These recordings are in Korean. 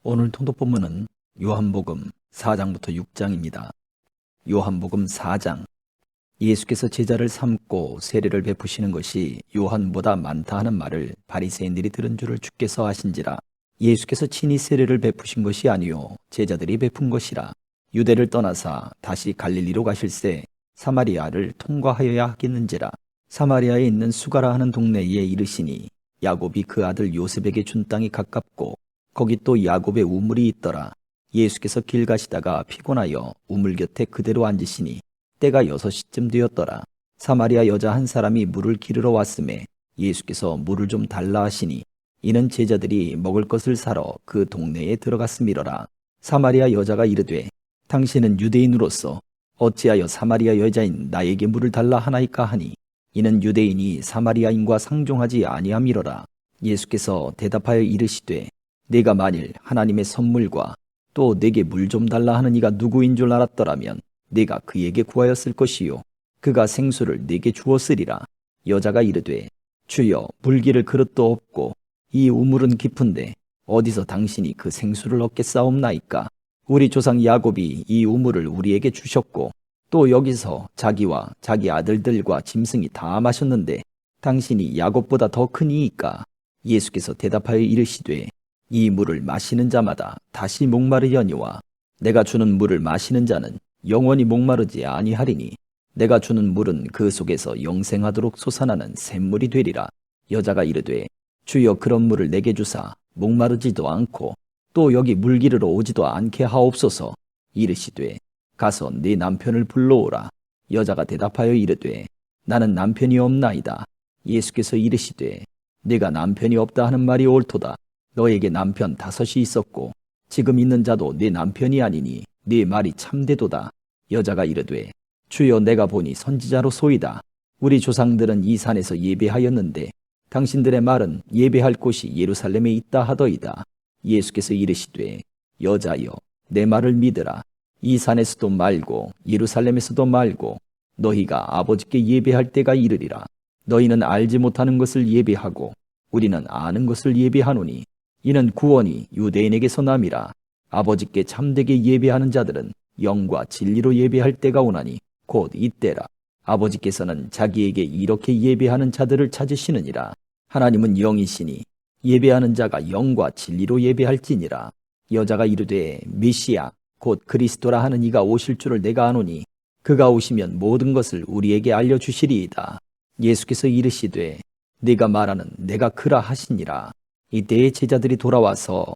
오늘 통독 본문은 요한복음 4장부터 6장입니다. 요한복음 4장, 예수께서 제자를 삼고 세례를 베푸시는 것이 요한보다 많다 하는 말을 바리새인들이 들은 줄을 주께서 아신지라. 예수께서 친히 세례를 베푸신 것이 아니요 제자들이 베푼 것이라. 유대를 떠나사 다시 갈릴리로 가실새 사마리아를 통과하여야 하겠는지라. 사마리아에 있는 수가라 하는 동네에 이르시니 야곱이 그 아들 요셉에게 준 땅이 가깝고 거기 또 야곱의 우물이 있더라. 예수께서 길 가시다가 피곤하여 우물 곁에 그대로 앉으시니 때가 6시쯤 되었더라. 사마리아 여자 한 사람이 물을 기르러 왔음에 예수께서 물을 좀 달라 하시니 이는 제자들이 먹을 것을 사러 그 동네에 들어갔음이러라. 사마리아 여자가 이르되 당신은 유대인으로서 어찌하여 사마리아 여자인 나에게 물을 달라 하나이까 하니 이는 유대인이 사마리아인과 상종하지 아니함이러라. 예수께서 대답하여 이르시되 네가 만일 하나님의 선물과 또 내게 물 좀 달라 하는 이가 누구인 줄 알았더라면 네가 그에게 구하였을 것이요 그가 생수를 네게 주었으리라. 여자가 이르되 주여 물기를 그릇도 없고 이 우물은 깊은데 어디서 당신이 그 생수를 얻겠사옵나이까. 우리 조상 야곱이 이 우물을 우리에게 주셨고 또 여기서 자기와 자기 아들들과 짐승이 다 마셨는데 당신이 야곱보다 더 크니이까. 예수께서 대답하여 이르시되 이 물을 마시는 자마다 다시 목마르려니와 내가 주는 물을 마시는 자는 영원히 목마르지 아니하리니 내가 주는 물은 그 속에서 영생하도록 솟아나는 샘물이 되리라. 여자가 이르되 주여 그런 물을 내게 주사 목마르지도 않고 또 여기 물 기르러 오지도 않게 하옵소서. 이르시되 가서 네 남편을 불러오라. 여자가 대답하여 이르되 나는 남편이 없나이다. 예수께서 이르시되 네가 남편이 없다 하는 말이 옳도다. 너에게 남편 5이 있었고 지금 있는 자도 네 남편이 아니니 네 말이 참되도다. 여자가 이르되 주여 내가 보니 선지자로소이다. 우리 조상들은 이 산에서 예배하였는데 당신들의 말은 예배할 곳이 예루살렘에 있다 하더이다. 예수께서 이르시되 여자여 내 말을 믿으라. 이 산에서도 말고 예루살렘에서도 말고 너희가 아버지께 예배할 때가 이르리라. 너희는 알지 못하는 것을 예배하고 우리는 아는 것을 예배하노니 이는 구원이 유대인에게서 남이라. 아버지께 참되게 예배하는 자들은 영과 진리로 예배할 때가 오나니 곧 이때라. 아버지께서는 자기에게 이렇게 예배하는 자들을 찾으시느니라. 하나님은 영이시니 예배하는 자가 영과 진리로 예배할지니라. 여자가 이르되 메시아 곧 그리스도라 하는 이가 오실 줄을 내가 아노니 그가 오시면 모든 것을 우리에게 알려주시리이다. 예수께서 이르시되 네가 말하는 내가 그라 하시니라. 이때에 제자들이 돌아와서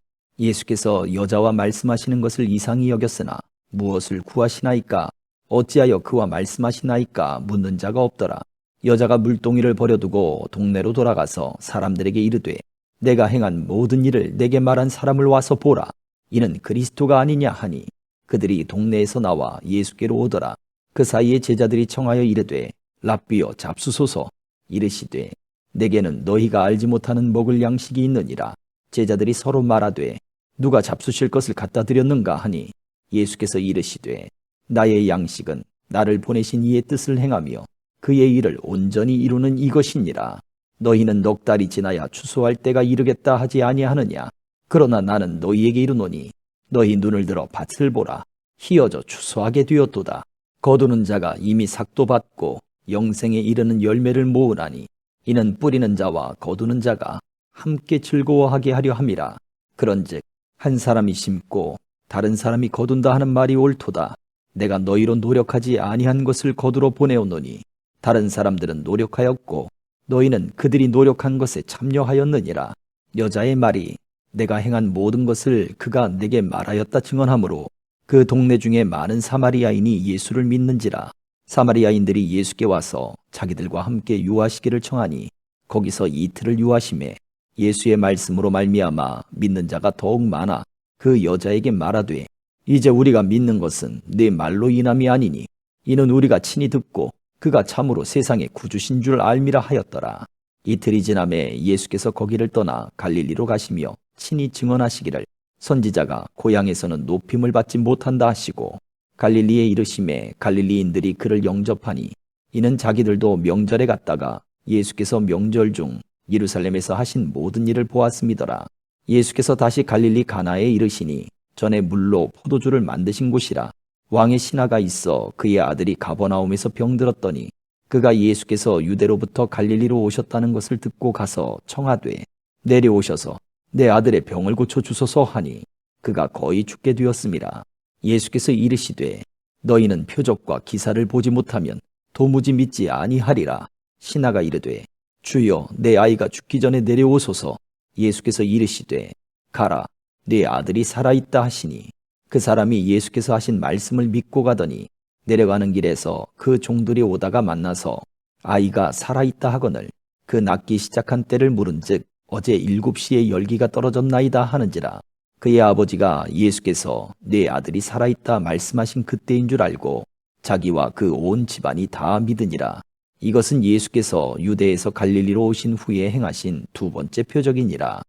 예수께서 여자와 말씀하시는 것을 이상히 여겼으나 무엇을 구하시나이까 어찌하여 그와 말씀하시나이까 묻는 자가 없더라. 여자가 물동이를 버려두고 동네로 돌아가서 사람들에게 이르되 내가 행한 모든 일을 내게 말한 사람을 와서 보라. 이는 그리스도가 아니냐 하니 그들이 동네에서 나와 예수께로 오더라. 그 사이에 제자들이 청하여 이르되 랍비여 잡수소서. 이르시되 내게는 너희가 알지 못하는 먹을 양식이 있느니라. 제자들이 서로 말하되 누가 잡수실 것을 갖다 드렸는가 하니 예수께서 이르시되 나의 양식은 나를 보내신 이의 뜻을 행하며 그의 일을 온전히 이루는 이것이니라. 너희는 넉 달이 지나야 추수할 때가 이르겠다 하지 아니하느냐. 그러나 나는 너희에게 이르노니 너희 눈을 들어 밭을 보라. 희어져 추수하게 되었도다. 거두는 자가 이미 삭도 받고 영생에 이르는 열매를 모으나니 이는 뿌리는 자와 거두는 자가 함께 즐거워하게 하려 함이라. 그런즉 한 사람이 심고 다른 사람이 거둔다 하는 말이 옳도다. 내가 너희로 노력하지 아니한 것을 거두러 보내오노니 다른 사람들은 노력하였고 너희는 그들이 노력한 것에 참여하였느니라. 여자의 말이 내가 행한 모든 것을 그가 내게 말하였다 증언하므로 그 동네 중에 많은 사마리아인이 예수를 믿는지라. 사마리아인들이 예수께 와서 자기들과 함께 유하시기를 청하니 거기서 이틀을 유하심에 예수의 말씀으로 말미암아 믿는 자가 더욱 많아 그 여자에게 말하되 이제 우리가 믿는 것은 네 말로 인함이 아니니 이는 우리가 친히 듣고 그가 참으로 세상의 구주신 줄 알미라 하였더라. 이틀이 지남에 예수께서 거기를 떠나 갈릴리로 가시며 친히 증언하시기를 선지자가 고향에서는 높임을 받지 못한다 하시고 갈릴리에 이르심에 갈릴리인들이 그를 영접하니 이는 자기들도 명절에 갔다가 예수께서 명절 중 예루살렘에서 하신 모든 일을 보았음이더라. 예수께서 다시 갈릴리 가나에 이르시니 전에 물로 포도주를 만드신 곳이라. 왕의 신하가 있어 그의 아들이 가버나움에서 병들었더니 그가 예수께서 유대로부터 갈릴리로 오셨다는 것을 듣고 가서 청하되 내려오셔서 내 아들의 병을 고쳐 주소서 하니 그가 거의 죽게 되었음이라. 예수께서 이르시되 너희는 표적과 기사를 보지 못하면 도무지 믿지 아니하리라. 신하가 이르되 주여 내 아이가 죽기 전에 내려오소서. 예수께서 이르시되 가라 네 아들이 살아있다 하시니 그 사람이 예수께서 하신 말씀을 믿고 가더니 내려가는 길에서 그 종들이 오다가 만나서 아이가 살아있다 하거늘 그 낫기 시작한 때를 물은즉 어제 7시에 열기가 떨어졌나이다 하는지라. 그의 아버지가 예수께서 네 아들이 살아있다 말씀하신 그때인 줄 알고 자기와 그 온 집안이 다 믿으니라. 이것은 예수께서 유대에서 갈릴리로 오신 후에 행하신 두 번째 표적이니라.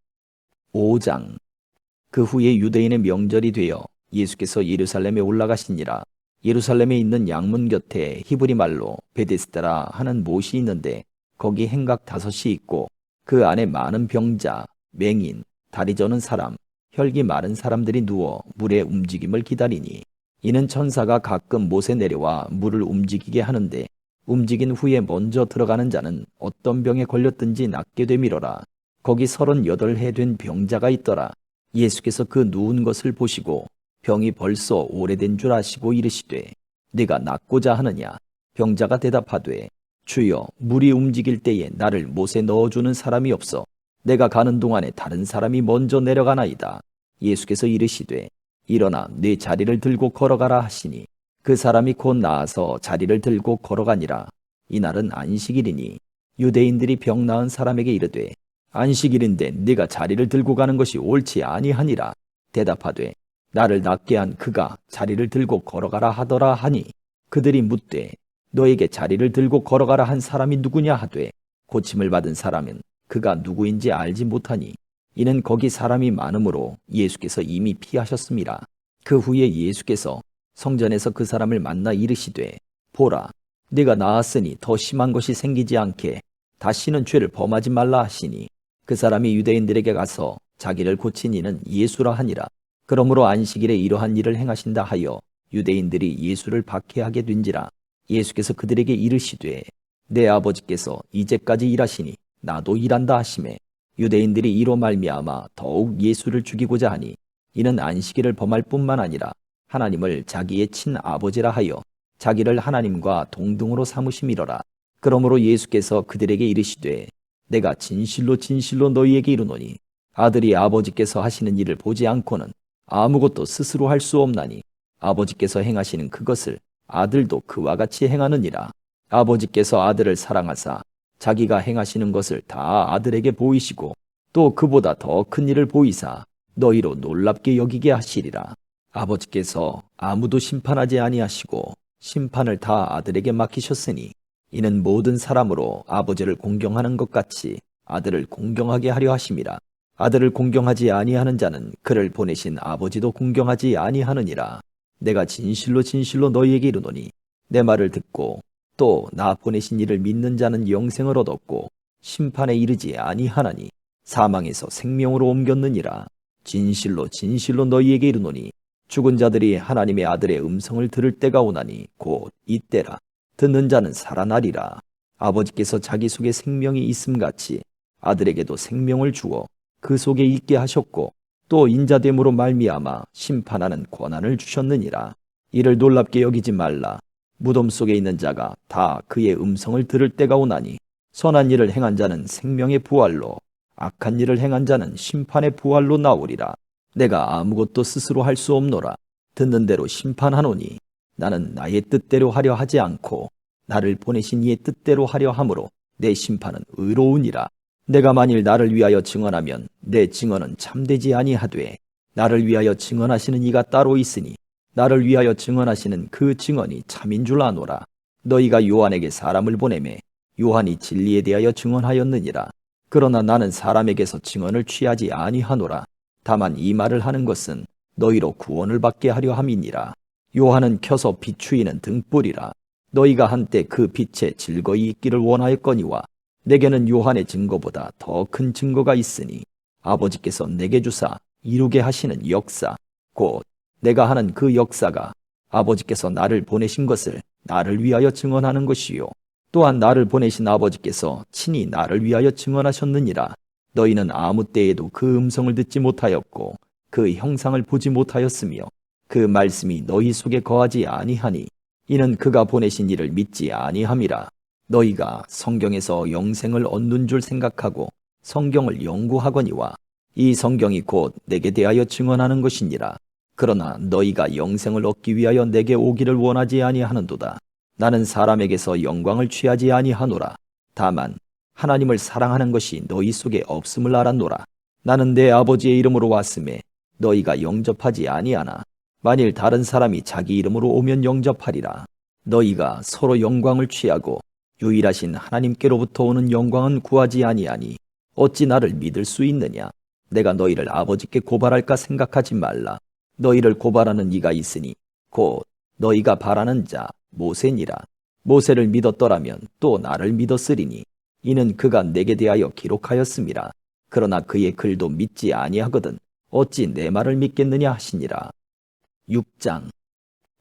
5장. 그 후에 유대인의 명절이 되어 예수께서 예루살렘에 올라가시니라. 예루살렘에 있는 양문 곁에 히브리 말로 베데스다라 하는 못이 있는데 거기 행각 5이 있고 그 안에 많은 병자, 맹인, 다리 저는 사람, 혈기 마른 사람들이 누워 물의 움직임을 기다리니 이는 천사가 가끔 못에 내려와 물을 움직이게 하는데 움직인 후에 먼저 들어가는 자는 어떤 병에 걸렸든지 낫게 되미러라. 거기 38해 된 병자가 있더라. 예수께서 그 누운 것을 보시고 병이 벌써 오래된 줄 아시고 이르시되 네가 낫고자 하느냐. 병자가 대답하되 주여 물이 움직일 때에 나를 못에 넣어주는 사람이 없어 내가 가는 동안에 다른 사람이 먼저 내려가나이다. 예수께서 이르시되 일어나 네 자리를 들고 걸어가라 하시니 그 사람이 곧 나아서 자리를 들고 걸어가니라. 이날은 안식일이니 유대인들이 병 나은 사람에게 이르되 안식일인데 네가 자리를 들고 가는 것이 옳지 아니하니라. 대답하되 나를 낫게 한 그가 자리를 들고 걸어가라 하더라 하니 그들이 묻되 너에게 자리를 들고 걸어가라 한 사람이 누구냐 하되 고침을 받은 사람은 그가 누구인지 알지 못하니 이는 거기 사람이 많으므로 예수께서 이미 피하셨음이라. 그 후에 예수께서 성전에서 그 사람을 만나 이르시되 보라 네가 나았으니 더 심한 것이 생기지 않게 다시는 죄를 범하지 말라 하시니 그 사람이 유대인들에게 가서 자기를 고친 이는 예수라 하니라. 그러므로 안식일에 이러한 일을 행하신다 하여 유대인들이 예수를 박해하게 된지라. 예수께서 그들에게 이르시되 내 아버지께서 이제까지 일하시니 나도 일한다 하시매 유대인들이 이로 말미암아 더욱 예수를 죽이고자 하니 이는 안식일을 범할 뿐만 아니라 하나님을 자기의 친아버지라 하여 자기를 하나님과 동등으로 삼으심이로라. 그러므로 예수께서 그들에게 이르시되 내가 진실로 진실로 너희에게 이르노니 아들이 아버지께서 하시는 일을 보지 않고는 아무것도 스스로 할 수 없나니 아버지께서 행하시는 그것을 아들도 그와 같이 행하느니라. 아버지께서 아들을 사랑하사 자기가 행하시는 것을 다 아들에게 보이시고 또 그보다 더 큰 일을 보이사 너희로 놀랍게 여기게 하시리라. 아버지께서 아무도 심판하지 아니하시고 심판을 다 아들에게 맡기셨으니 이는 모든 사람으로 아버지를 공경하는 것 같이 아들을 공경하게 하려 하심이라. 아들을 공경하지 아니하는 자는 그를 보내신 아버지도 공경하지 아니하느니라. 내가 진실로 진실로 너희에게 이르노니 내 말을 듣고 또 나 보내신 이를 믿는 자는 영생을 얻었고 심판에 이르지 아니하나니 사망에서 생명으로 옮겼느니라. 진실로 진실로 너희에게 이르노니 죽은 자들이 하나님의 아들의 음성을 들을 때가 오나니 곧 이때라. 듣는 자는 살아나리라. 아버지께서 자기 속에 생명이 있음같이 아들에게도 생명을 주어 그 속에 있게 하셨고 또 인자됨으로 말미암아 심판하는 권한을 주셨느니라. 이를 놀랍게 여기지 말라. 무덤 속에 있는 자가 다 그의 음성을 들을 때가 오나니 선한 일을 행한 자는 생명의 부활로 악한 일을 행한 자는 심판의 부활로 나오리라. 내가 아무것도 스스로 할 수 없노라. 듣는 대로 심판하노니 나는 나의 뜻대로 하려 하지 않고 나를 보내신 이의 뜻대로 하려 함으로 내 심판은 의로우니라. 내가 만일 나를 위하여 증언하면 내 증언은 참되지 아니하되 나를 위하여 증언하시는 이가 따로 있으니 나를 위하여 증언하시는 그 증언이 참인 줄 아노라. 너희가 요한에게 사람을 보내매 요한이 진리에 대하여 증언하였느니라. 그러나 나는 사람에게서 증언을 취하지 아니하노라. 다만 이 말을 하는 것은 너희로 구원을 받게 하려 함이니라. 요한은 켜서 비추이는 등불이라. 너희가 한때 그 빛에 즐거이 있기를 원하였거니와 내게는 요한의 증거보다 더 큰 증거가 있으니 아버지께서 내게 주사 이루게 하시는 역사, 곧 내가 하는 그 역사가 아버지께서 나를 보내신 것을 나를 위하여 증언하는 것이요 또한 나를 보내신 아버지께서 친히 나를 위하여 증언하셨느니라. 너희는 아무 때에도 그 음성을 듣지 못하였고 그 형상을 보지 못하였으며 그 말씀이 너희 속에 거하지 아니하니 이는 그가 보내신 이를 믿지 아니함이라. 너희가 성경에서 영생을 얻는 줄 생각하고 성경을 연구하거니와 이 성경이 곧 내게 대하여 증언하는 것이니라. 그러나 너희가 영생을 얻기 위하여 내게 오기를 원하지 아니하는도다. 나는 사람에게서 영광을 취하지 아니하노라. 다만 하나님을 사랑하는 것이 너희 속에 없음을 알았노라. 나는 내 아버지의 이름으로 왔음에 너희가 영접하지 아니하나 만일 다른 사람이 자기 이름으로 오면 영접하리라. 너희가 서로 영광을 취하고 유일하신 하나님께로부터 오는 영광은 구하지 아니하니 어찌 나를 믿을 수 있느냐. 내가 너희를 아버지께 고발할까 생각하지 말라. 너희를 고발하는 이가 있으니 곧 너희가 바라는 자 모세니라. 모세를 믿었더라면 또 나를 믿었으리니 이는 그가 내게 대하여 기록하였음이라. 그러나 그의 글도 믿지 아니하거든 어찌 내 말을 믿겠느냐 하시니라. 6장.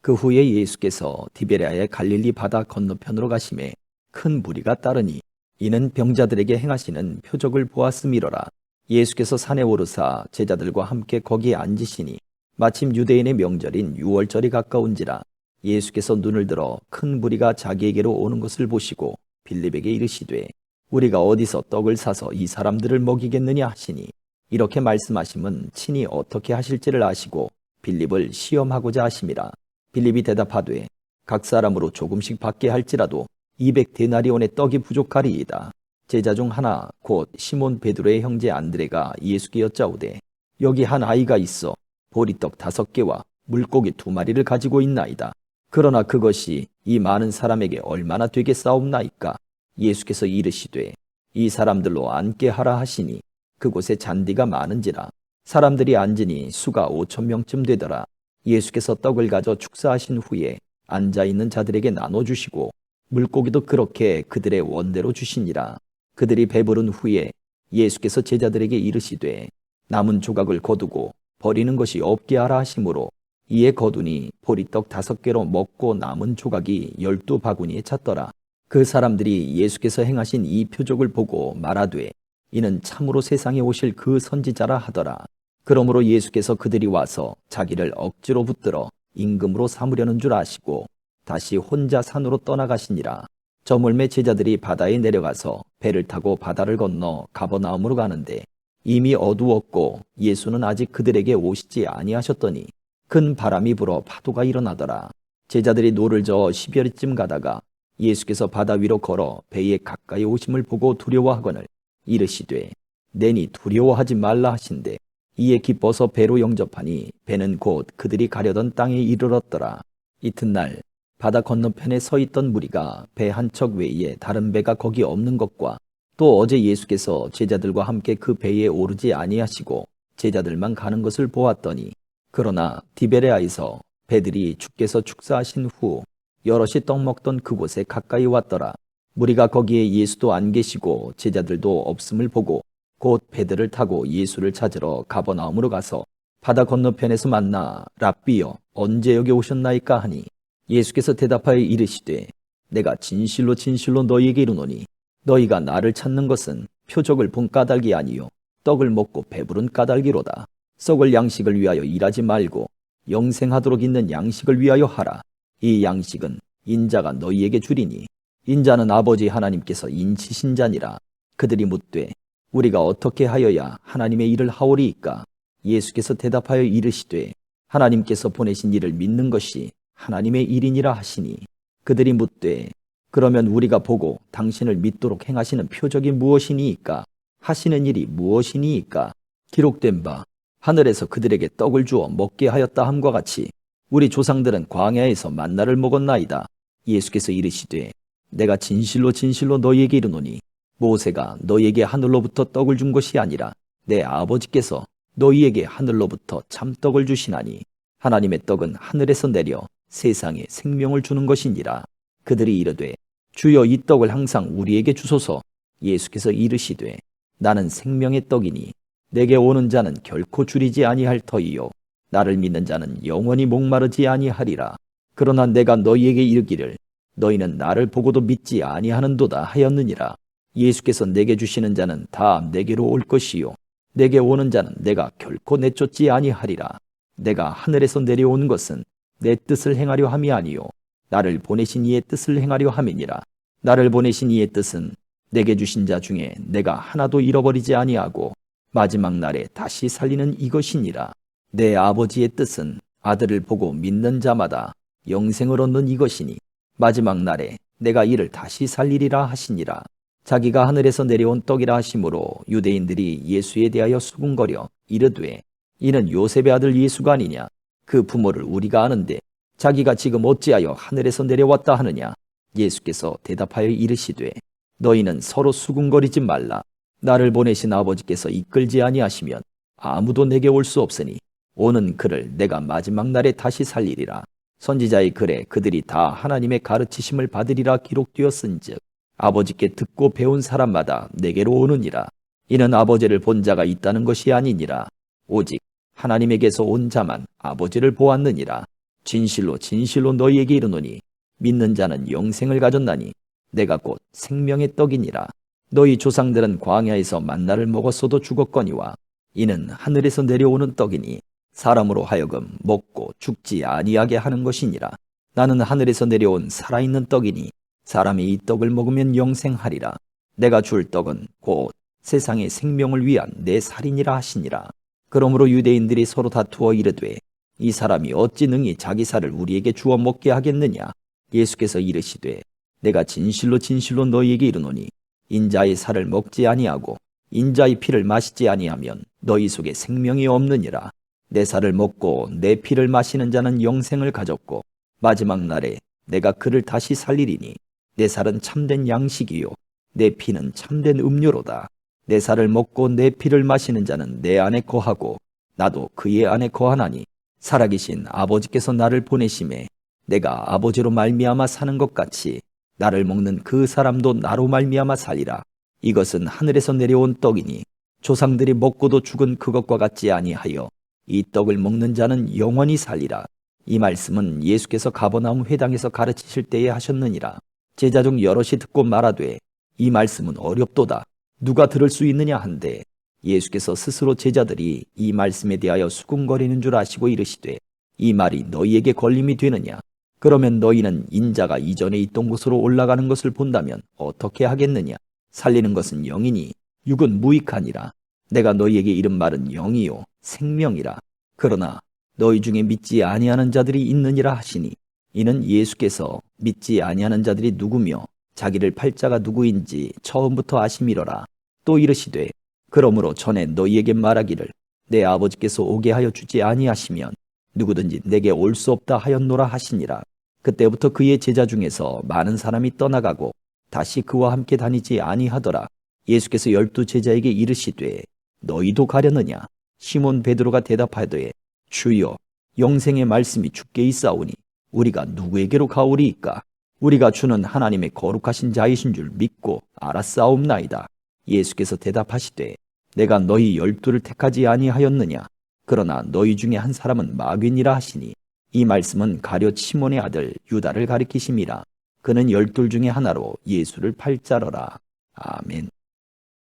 그 후에 예수께서 디베랴의 갈릴리 바다 건너편으로 가심에 큰 무리가 따르니 이는 병자들에게 행하시는 표적을 보았음이로라. 예수께서 산에 오르사 제자들과 함께 거기에 앉으시니 마침 유대인의 명절인 유월절이 가까운지라. 예수께서 눈을 들어 큰 무리가 자기에게로 오는 것을 보시고 빌립에게 이르시되 우리가 어디서 떡을 사서 이 사람들을 먹이겠느냐 하시니 이렇게 말씀하심은 친히 어떻게 하실지를 아시고 빌립을 시험하고자 하심이라. 빌립이 대답하되 각 사람으로 조금씩 받게 할지라도 200데나리온의 떡이 부족하리이다. 제자 중 하나 곧 시몬 베드로의 형제 안드레가 예수께 여짜오되 여기 한 아이가 있어 보리떡 5개와 물고기 2마리를 가지고 있나이다. 그러나 그것이 이 많은 사람에게 얼마나 되겠사옵나이까. 예수께서 이르시되 이 사람들로 앉게 하라 하시니 그곳에 잔디가 많은지라. 사람들이 앉으니 수가 5,000명쯤 되더라. 예수께서 떡을 가져 축사하신 후에 앉아있는 자들에게 나눠주시고 물고기도 그렇게 그들의 원대로 주시니라. 그들이 배부른 후에 예수께서 제자들에게 이르시되 남은 조각을 거두고 버리는 것이 없게 하라 하시므로 이에 거두니 보리떡 5개로 먹고 남은 조각이 12바구니에 찼더라. 그 사람들이 예수께서 행하신 이 표적을 보고 말하되 이는 참으로 세상에 오실 그 선지자라 하더라. 그러므로 예수께서 그들이 와서 자기를 억지로 붙들어 임금으로 삼으려는 줄 아시고 다시 혼자 산으로 떠나가시니라. 저물매 제자들이 바다에 내려가서 배를 타고 바다를 건너 가버나움으로 가는데 이미 어두웠고 예수는 아직 그들에게 오시지 아니하셨더니 큰 바람이 불어 파도가 일어나더라. 제자들이 노를 저어 10여리쯤 가다가 예수께서 바다 위로 걸어 배에 가까이 오심을 보고 두려워하거늘 이르시되 내니 두려워하지 말라 하신대 이에 기뻐서 배로 영접하니 배는 곧 그들이 가려던 땅에 이르렀더라. 이튿날 바다 건너편에 서 있던 무리가 배 한 척 외에 다른 배가 거기 없는 것과 또 어제 예수께서 제자들과 함께 그 배에 오르지 아니하시고 제자들만 가는 것을 보았더니 그러나 디베레아에서 배들이 주께서 축사하신 후 여럿이 떡 먹던 그곳에 가까이 왔더라. 무리가 거기에 예수도 안 계시고 제자들도 없음을 보고 곧 배들을 타고 예수를 찾으러 가버나움으로 가서 바다 건너편에서 만나 랍비여 언제 여기 오셨나이까 하니 예수께서 대답하여 이르시되 내가 진실로 진실로 너희에게 이르노니 너희가 나를 찾는 것은 표적을 본 까닭이 아니요 떡을 먹고 배부른 까닭이로다. 썩을 양식을 위하여 일하지 말고 영생하도록 있는 양식을 위하여 하라. 이 양식은 인자가 너희에게 주리니 인자는 아버지 하나님께서 인치신 자니라. 그들이 묻되 우리가 어떻게 하여야 하나님의 일을 하오리이까? 예수께서 대답하여 이르시되 하나님께서 보내신 이를 믿는 것이 하나님의 일이니라 하시니 그들이 묻되 그러면 우리가 보고 당신을 믿도록 행하시는 표적이 무엇이니이까? 하시는 일이 무엇이니이까? 기록된 바 하늘에서 그들에게 떡을 주어 먹게 하였다 함과 같이 우리 조상들은 광야에서 만나를 먹었나이다. 예수께서 이르시되 내가 진실로 진실로 너희에게 이르노니 모세가 너희에게 하늘로부터 떡을 준 것이 아니라 내 아버지께서 너희에게 하늘로부터 참떡을 주시나니 하나님의 떡은 하늘에서 내려 세상에 생명을 주는 것이니라. 그들이 이르되 주여 이 떡을 항상 우리에게 주소서. 예수께서 이르시되 나는 생명의 떡이니 내게 오는 자는 결코 줄이지 아니할 터이요 나를 믿는 자는 영원히 목마르지 아니하리라. 그러나 내가 너희에게 이르기를 너희는 나를 보고도 믿지 아니하는도다 하였느니라. 예수께서 내게 주시는 자는 다 내게로 올 것이요 내게 오는 자는 내가 결코 내쫓지 아니하리라. 내가 하늘에서 내려온 것은 내 뜻을 행하려 함이 아니요 나를 보내신 이의 뜻을 행하려 함이니라. 나를 보내신 이의 뜻은 내게 주신 자 중에 내가 하나도 잃어버리지 아니하고 마지막 날에 다시 살리는 이것이니라. 내 아버지의 뜻은 아들을 보고 믿는 자마다 영생을 얻는 이것이니 마지막 날에 내가 이를 다시 살리리라 하시니라. 자기가 하늘에서 내려온 떡이라 하심으로 유대인들이 예수에 대하여 수군거려 이르되 이는 요셉의 아들 예수가 아니냐. 그 부모를 우리가 아는데 자기가 지금 어찌하여 하늘에서 내려왔다 하느냐. 예수께서 대답하여 이르시되 너희는 서로 수군거리지 말라. 나를 보내신 아버지께서 이끌지 아니하시면 아무도 내게 올 수 없으니 오는 그를 내가 마지막 날에 다시 살리리라. 선지자의 글에 그들이 다 하나님의 가르치심을 받으리라 기록되었은즉 아버지께 듣고 배운 사람마다 내게로 오느니라. 이는 아버지를 본 자가 있다는 것이 아니니라. 오직 하나님에게서 온 자만 아버지를 보았느니라. 진실로 진실로 너희에게 이르노니 믿는 자는 영생을 가졌나니 내가 곧 생명의 떡이니라. 너희 조상들은 광야에서 만나를 먹었어도 죽었거니와 이는 하늘에서 내려오는 떡이니 사람으로 하여금 먹고 죽지 아니하게 하는 것이니라. 나는 하늘에서 내려온 살아있는 떡이니 사람이 이 떡을 먹으면 영생하리라. 내가 줄 떡은 곧 세상의 생명을 위한 내 살이니라 하시니라. 그러므로 유대인들이 서로 다투어 이르되 이 사람이 어찌 능히 자기 살을 우리에게 주어 먹게 하겠느냐. 예수께서 이르시되 내가 진실로 진실로 너희에게 이르노니 인자의 살을 먹지 아니하고 인자의 피를 마시지 아니하면 너희 속에 생명이 없느니라. 내 살을 먹고 내 피를 마시는 자는 영생을 가졌고 마지막 날에 내가 그를 다시 살리리니 내 살은 참된 양식이요 내 피는 참된 음료로다. 내 살을 먹고 내 피를 마시는 자는 내 안에 거하고 나도 그의 안에 거하나니 살아계신 아버지께서 나를 보내심에 내가 아버지로 말미암아 사는 것 같이 나를 먹는 그 사람도 나로 말미암아 살리라. 이것은 하늘에서 내려온 떡이니 조상들이 먹고도 죽은 그것과 같지 아니하여 이 떡을 먹는 자는 영원히 살리라. 이 말씀은 예수께서 가버나움 회당에서 가르치실 때에 하셨느니라. 제자 중 여럿이 듣고 말하되 이 말씀은 어렵도다. 누가 들을 수 있느냐 한데 예수께서 스스로 제자들이 이 말씀에 대하여 수군거리는 줄 아시고 이르시되 이 말이 너희에게 걸림이 되느냐. 그러면 너희는 인자가 이전에 있던 곳으로 올라가는 것을 본다면 어떻게 하겠느냐. 살리는 것은 영이니 육은 무익하니라. 내가 너희에게 이른 말은 영이요 생명이라. 그러나 너희 중에 믿지 아니하는 자들이 있느니라 하시니 이는 예수께서 믿지 아니하는 자들이 누구며 자기를 팔 자가 누구인지 처음부터 아심이로라. 또 이르시되 그러므로 전에 너희에게 말하기를 내 아버지께서 오게 하여 주지 아니하시면 누구든지 내게 올 수 없다 하였노라 하시니라. 그때부터 그의 제자 중에서 많은 사람이 떠나가고 다시 그와 함께 다니지 아니하더라. 예수께서 12 제자에게 이르시되 너희도 가려느냐. 시몬 베드로가 대답하되 주여 영생의 말씀이 주께 있사오니 우리가 누구에게로 가오리이까. 우리가 주는 하나님의 거룩하신 자이신 줄 믿고 알았사옵나이다. 예수께서 대답하시되 내가 너희 12를 택하지 아니하였느냐. 그러나 너희 중에 한 사람은 마귀니라 하시니 이 말씀은 가룟 시몬의 아들 유다를 가리키심이라. 그는 12 중에 하나로 예수를 팔 자러라. 아멘.